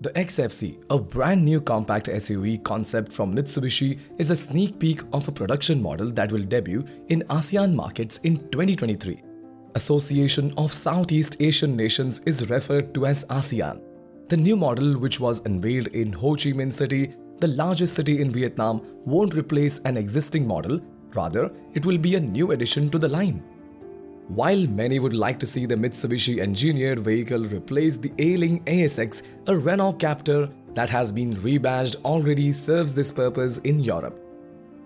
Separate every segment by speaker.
Speaker 1: The XFC, a brand new compact SUV concept from Mitsubishi, is a sneak peek of a production model that will debut in ASEAN markets in 2023. Association of Southeast Asian Nations is referred to as ASEAN. The new model, which was unveiled in Ho Chi Minh City, the largest city in Vietnam, won't replace an existing model, rather it will be a new addition to the line. While many would like to see the Mitsubishi-engineered vehicle replace the ailing ASX, a Renault Captur that has been rebadged already serves this purpose in Europe.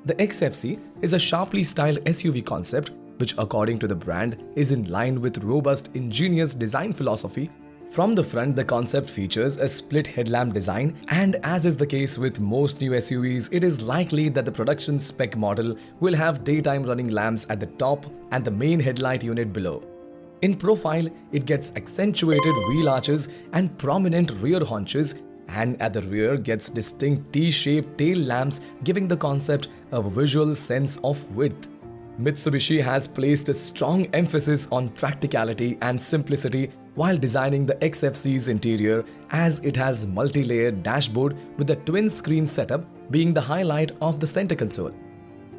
Speaker 1: The XFC is a sharply styled SUV concept which, according to the brand, is in line with robust ingenious design philosophy. From the front, the concept features a split headlamp design, and as is the case with most new SUVs, it is likely that the production spec model will have daytime running lamps at the top and the main headlight unit below. In profile, it gets accentuated wheel arches and prominent rear haunches, and at the rear gets distinct T-shaped tail lamps, giving the concept a visual sense of width. Mitsubishi has placed a strong emphasis on practicality and simplicity while designing the XFC's interior, as it has multi-layered dashboard with a twin-screen setup being the highlight of the center console.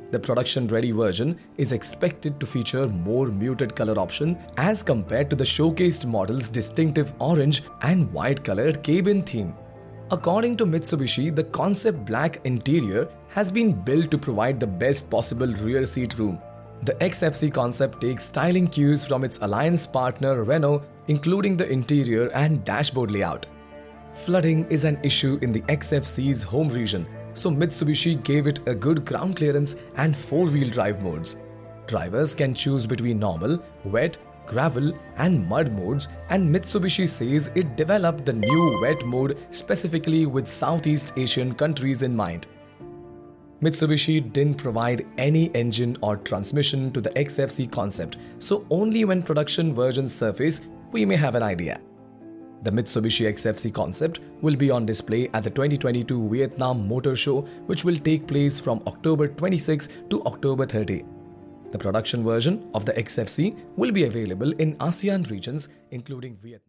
Speaker 1: The production-ready version is expected to feature more muted color option as compared to the showcased model's distinctive orange and white-colored cabin theme. According to Mitsubishi, the concept black interior has been built to provide the best possible rear seat room. The XFC concept takes styling cues from its alliance partner Renault, including the interior and dashboard layout. Flooding is an issue in the XFC's home region, so Mitsubishi gave it a good ground clearance and four-wheel drive modes. Drivers can choose between normal, wet, gravel and mud modes, and Mitsubishi says it developed the new wet mode specifically with Southeast Asian countries in mind. Mitsubishi didn't provide any engine or transmission to the XFC concept, so only when production versions surface, we may have an idea. The Mitsubishi XFC concept will be on display at the 2022 Vietnam Motor Show, which will take place from October 26 to October 30. The production version of the XFC will be available in ASEAN regions, including Vietnam.